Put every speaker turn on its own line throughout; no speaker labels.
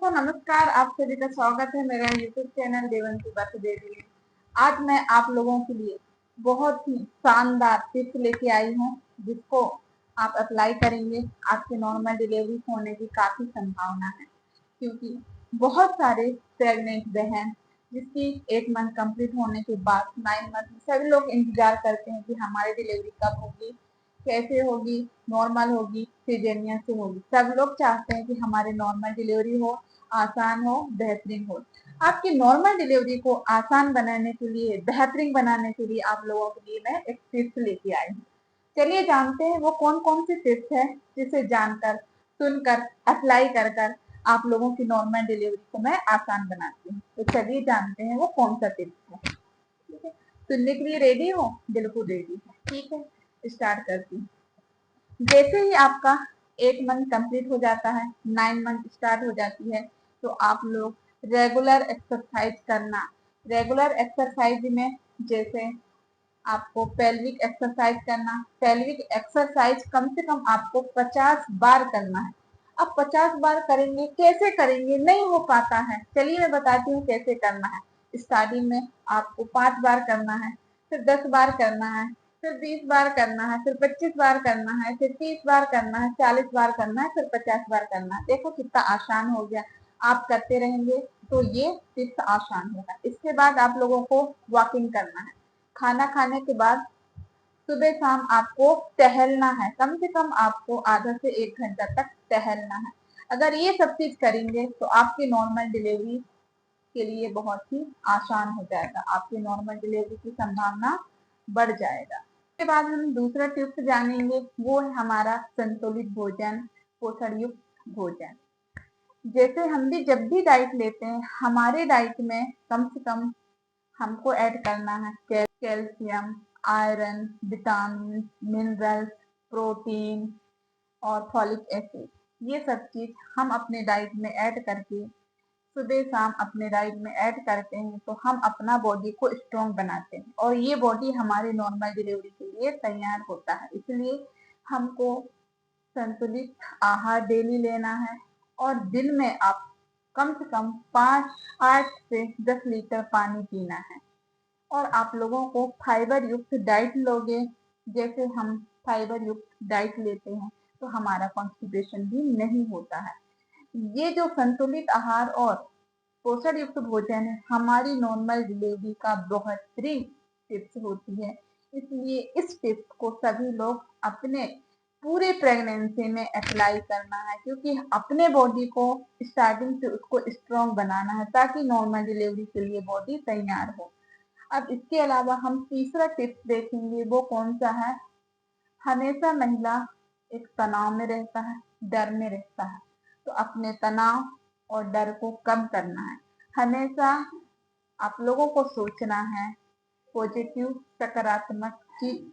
दोस्तों नमस्कार, आप सभी का स्वागत है मेरा यूट्यूब चैनल देवंती वासुदेवी में। आज मैं आप लोगों के लिए बहुत ही शानदार टिप्स लेके आई हूँ जिसको आप अप्लाई करेंगे आपके नॉर्मल डिलीवरी होने की काफी संभावना है, क्योंकि बहुत सारे प्रेग्नेंट बहन जिसकी 8 मंथ कंप्लीट होने के बाद 9 मंथ सभी लोग इंतजार करते हैं कि हमारी डिलीवरी कब होगी, कैसे होगी, नॉर्मल होगी, सिजेरियन से होगी। सब लोग चाहते हैं कि हमारे नॉर्मल डिलीवरी हो, आसान हो, बेहतरीन हो। आपकी नॉर्मल डिलीवरी को आसान बनाने के लिए, बेहतरीन बनाने के लिए आप लोगों के लिए मैं एक टिप्स लेके आई हूँ। चलिए जानते हैं वो कौन कौन सी टिप्स है जिसे जानकर, सुनकर, अप्लाई कर कर आप लोगों की नॉर्मल डिलीवरी को मैं आसान बनाती हूँ। तो चलिए जानते हैं वो कौन सा टिप्स है। ठीक है, सुनने के लिए रेडी हो? बिल्कुल रेडी है। ठीक है, स्टार्ट करती हूँ। जैसे ही आपका 8 मंथ कंप्लीट हो जाता है, 9 मंथ स्टार्ट हो जाती है, तो आप लोग रेगुलर एक्सरसाइज करना। रेगुलर एक्सरसाइज में जैसे आपको पेल्विक एक्सरसाइज करना। पेल्विक एक्सरसाइज कम से कम आपको 50 बार करना है। अब 50 बार करेंगे, कैसे करेंगे? नहीं हो पाता है, चलिए मैं बताती हूँ कैसे करना है। स्टार्टिंग में आपको 5 बार करना है, फिर 10 बार करना है, फिर 20 बार करना है, फिर 25 बार करना है, फिर 30 बार करना है, 40 बार करना है, फिर 50 बार करना है। देखो कितना आसान हो गया। आप करते रहेंगे तो ये टिप्स आसान होगा। इसके बाद आप लोगों को वॉकिंग करना है। खाना खाने के बाद सुबह शाम आपको टहलना है। कम से कम आपको आधा से 1 घंटा तक टहलना है। अगर ये सब चीज करेंगे तो आपकी नॉर्मल डिलीवरी के लिए बहुत ही आसान हो जाएगा। आपकी नॉर्मल डिलीवरी की संभावना बढ़ जाएगा। उसके बाद हम दूसरा टिप्स जानेंगे, वो है हमारा संतुलित भोजन, पोषण युक्त भोजन। जैसे हम भी जब भी डाइट लेते हैं, हमारे डाइट में कम से कम हमको ऐड करना है calcium, iron, vitamin, minerals, protein और फॉलिक एसिड। ये सब चीज हम अपने डाइट में ऐड करके सुबह शाम अपने डाइट में ऐड करते हैं तो हम अपना बॉडी को स्ट्रॉन्ग बनाते हैं और ये बॉडी हमारे नॉर्मल डिलीवरी के लिए तैयार होता है। इसलिए हमको संतुलित आहार डेली लेना है और दिन में आप कम से कम 8 से 10 लीटर पानी पीना है। और आप लोगों को फाइबर युक्त डाइट लोगे, जैसे हम फाइबर युक्त डाइट लेते हैं तो हमारा कॉन्स्टिपेशन भी नहीं होता है। ये जो संतुलित आहार और पोषण युक्त भोजन है, हमारी नॉर्मल डिलीवरी का बेहतरीन टिप्स होती है। इसलिए इस टिप्स को सभी लोग अपने पूरे प्रेगनेंसी में अप्लाई करना है, क्योंकि अपने बॉडी को स्टार्टिंग से उसको स्ट्रॉन्ग बनाना है ताकि नॉर्मल डिलीवरी के लिए बॉडी तैयार हो। अब इसके अलावा हम तीसरा टिप्स देखेंगे, वो कौन सा है। हमेशा महिला एक तनाव में रहता है, डर में रहता है, तो अपने तनाव और डर को कम करना है। हमेशा आप लोगों को सोचना है पॉजिटिव, सकारात्मक, कि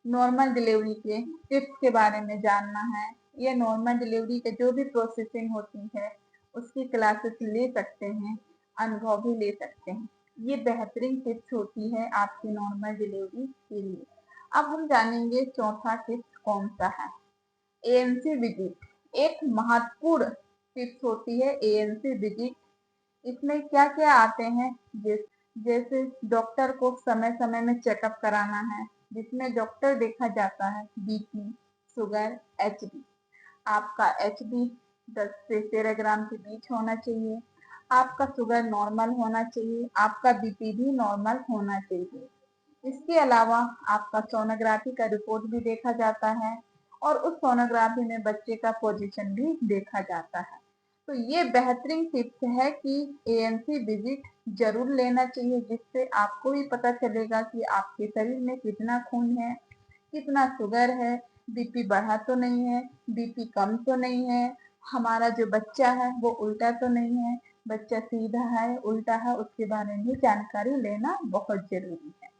नॉर्मल डिलीवरी के टिप्स के बारे में जानना है। ये नॉर्मल डिलीवरी के जो भी प्रोसेसिंग होती है उसकी क्लासेस ले सकते हैं, अनुभव भी ले सकते हैं। ये बेहतरीन टिप्स होती है आपकी नॉर्मल डिलीवरी के लिए। अब हम जानेंगे चौथा टिप्स कौन सा है। एएनसी विजिट एक महत्वपूर्ण टिप्स होती है। एएनसी विजिट, इसमें क्या क्या आते हैं, जैसे डॉक्टर को समय समय में चेकअप कराना है, जिसमें डॉक्टर देखा जाता है बीपी, शुगर, एचबी। आपका एचबी 10 से 13 ग्राम के बीच होना चाहिए। आपका शुगर नॉर्मल होना चाहिए। आपका बीपी भी नॉर्मल होना चाहिए। इसके अलावा आपका सोनोग्राफी का रिपोर्ट भी देखा जाता है और उस सोनोग्राफी में बच्चे का पोजीशन भी देखा जाता है। तो ये बेहतरीन टिप्स है कि एएनसी विजिट जरूर लेना चाहिए, जिससे आपको भी पता चलेगा कि आपके शरीर में कितना खून है, कितना शुगर है, बीपी बढ़ा तो नहीं है, बीपी कम तो नहीं है, हमारा जो बच्चा है वो उल्टा तो नहीं है, बच्चा सीधा है, उल्टा है, उसके बारे में जानकारी लेना बहुत जरूरी है।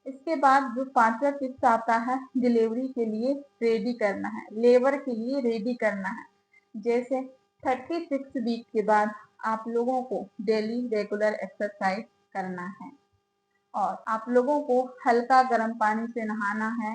इसके बाद जो पांचवा टिप्स आता है, डिलीवरी के लिए रेडी करना है, लेबर के लिए रेडी करना है। जैसे 36 वीक के बाद आप लोगों को डेली रेगुलर एक्सरसाइज करना है और आप लोगों को हल्का गर्म पानी से नहाना है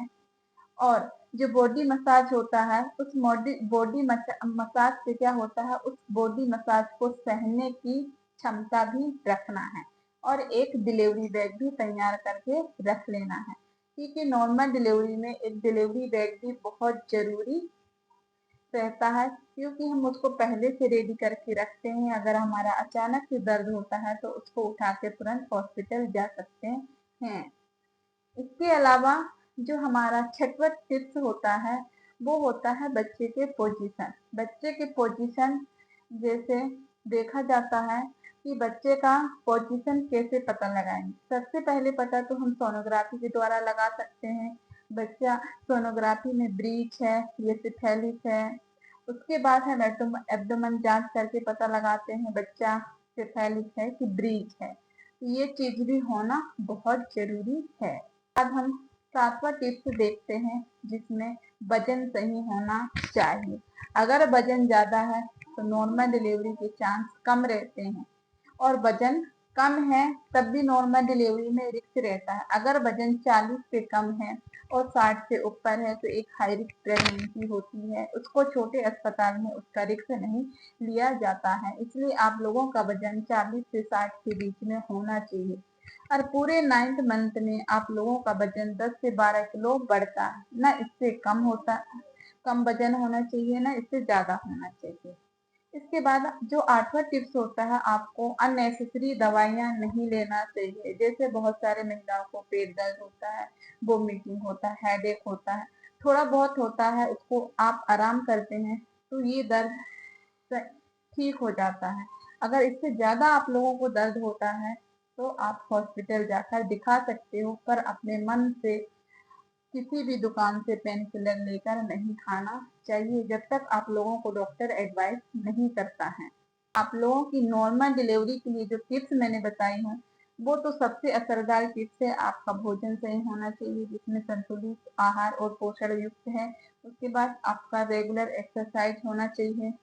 और जो बॉडी मसाज होता है उस बॉडी मसाज से क्या होता है, उस बॉडी मसाज को सहने की क्षमता भी रखना है और एक डिलीवरी बैग भी तैयार करके रख लेना है, क्योंकि नॉर्मल डिलीवरी में एक डिलीवरी बैग भी बहुत जरूरी रहता है, क्योंकि हम उसको पहले से रेडी करके रखते हैं। अगर हमारा अचानक से दर्द होता है तो उसको उठा के तुरंत हॉस्पिटल जा सकते हैं। इसके अलावा जो हमारा छठवां टिप्स होता है वो होता है बच्चे के पोजीशन। बच्चे के पोजीशन जैसे देखा जाता है कि बच्चे का पोजीशन कैसे पता लगाएंगे। सबसे पहले पता तो हम सोनोग्राफी के द्वारा लगा सकते हैं। बच्चा सोनोग्राफी में ब्रीच है या सिफेलिस है। उसके बाद हम एब्डोमेन जांच करके पता लगाते हैं बच्चा सिफेलिस है कि ब्रीच है। ये चीज भी होना बहुत जरूरी है। बाद हम सातवां टिप्स देखते हैं जिसमें वजन सही होना चाहिए। अगर वजन ज्यादा है तो नॉर्मल डिलीवरी के चांस कम रहते हैं, और वजन कम है तब भी नॉर्मल डिलीवरी में रिस्क रहता है। अगर वजन 40 से कम है और 60 से ऊपर है तो एक हाई रिस्क प्रेगनेंसी होती है, उसको छोटे अस्पताल में उसका रिस्क नहीं लिया जाता है। इसलिए आप लोगों का वजन 40 से 60 के बीच में होना चाहिए, और पूरे 9th मंथ में आप लोगों का वजन 10 से 12 किलो बढ़ता है, ना इससे कम होता, कम वजन होना चाहिए ना इससे ज्यादा होना चाहिए। इसके बाद जो 8वां टिप्स होता है, आपको अननेसेसरी दवाइयां नहीं लेना चाहिए। जैसे बहुत सारे महिलाओं को पेट दर्द होता है, वोमिटिंग होता है, हेडेक होता है, थोड़ा बहुत होता है, उसको आप आराम करते हैं तो ये दर्द ठीक हो जाता है। अगर इससे ज्यादा आप लोगों को दर्द होता है तो आप हॉस्पिटल जाकर दिखा सकते हो, पर अपने मन से किसी भी दुकान से पेन किलर लेकर नहीं खाना चाहिए जब तक आप लोगों को डॉक्टर एडवाइस नहीं करता है। आप लोगों की नॉर्मल डिलीवरी के लिए जो टिप्स मैंने बताई हैं वो तो सबसे असरदार टिप्स है। आपका भोजन सही होना चाहिए जिसमें संतुलित आहार और पोषण युक्त है। उसके बाद आपका रेगुलर एक्सरसाइज होना चाहिए,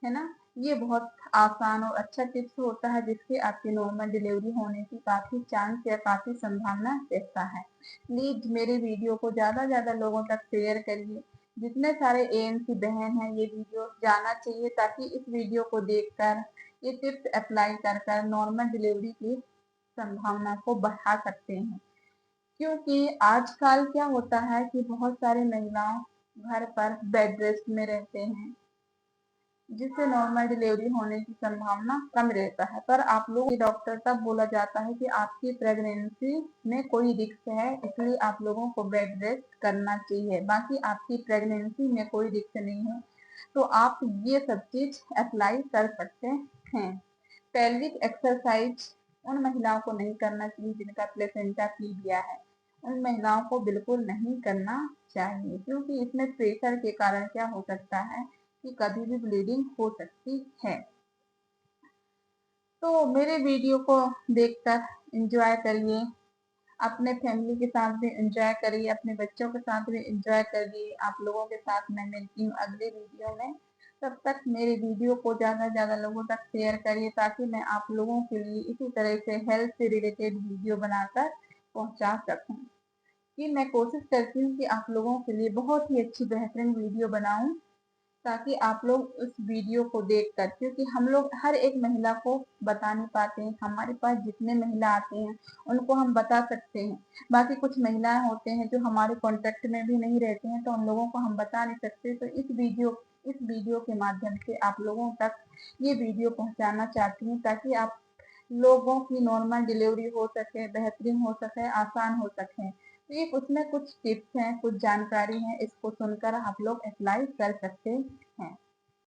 है ना। ये बहुत आसान और अच्छा टिप्स होता है जिससे आपकी नॉर्मल डिलीवरी होने की काफी चांस या काफी संभावना रहता है। प्लीज मेरे वीडियो को ज्यादा लोगों तक शेयर करिए। जितने सारे एएनसी बहन हैं ये वीडियो जाना चाहिए, ताकि इस वीडियो को देखकर ये टिप्स अप्लाई कर कर नॉर्मल डिलीवरी की संभावना को बढ़ा सकते हैं। क्योंकि आजकल क्या होता है कि बहुत सारी महिलाओं घर पर बेड रेस्ट में रहते हैं, जिससे नॉर्मल डिलीवरी होने की संभावना कम रहता है। पर आप लोग डॉक्टर तब बोला जाता है कि आपकी प्रेगनेंसी में कोई रिस्क है, इसलिए आप लोगों को बेड रेस्ट करना चाहिए। बाकी आपकी प्रेगनेंसी में कोई रिस्क नहीं है तो आप ये सब चीज अप्लाई कर सकते हैं। पेल्विक एक्सरसाइज उन महिलाओं को नहीं करना चाहिए जिनका प्लेसेंटा प्लीविया है। उन महिलाओं को बिल्कुल नहीं करना चाहिए, क्योंकि इसमें प्रेशर के कारण क्या हो सकता है कि कभी भी ब्लीडिंग हो सकती है। तो मेरे वीडियो को देखकर एंजॉय करिए, अपने फैमिली के साथ भी एंजॉय करिए, अपने बच्चों के साथ भी एंजॉय करिए। आप लोगों के साथ मैं मिलती हूँ अगले वीडियो में। तब तक मेरे वीडियो को ज्यादा लोगों तक शेयर करिए, ताकि मैं आप लोगों के लिए इसी तरह से हेल्थ से रिलेटेड वीडियो बनाकर पहुंचा सकूं। कि मैं कोशिश करती हूँ कि आप लोगों के लिए बहुत ही अच्छी बेहतरीन वीडियो बनाऊं, ताकि आप लोग उस वीडियो को देखकर, क्योंकि हम लोग हर एक महिला को बता नहीं पाते हैं। हमारे पास जितने महिला आते हैं उनको हम बता सकते हैं, बाकी कुछ महिलाएं होते हैं जो हमारे कांटेक्ट में भी नहीं रहते हैं तो उन लोगों को हम बता नहीं सकते। तो इस वीडियो के माध्यम से आप लोगों तक ये वीडियो पहुंचाना चाहती हूँ, ताकि आप लोगों की नॉर्मल डिलीवरी हो सके, बेहतरीन हो सके, आसान हो सके। तो ये उसमें कुछ टिप्स हैं, कुछ जानकारी है, इसको सुनकर आप लोग अप्लाई कर सकते हैं।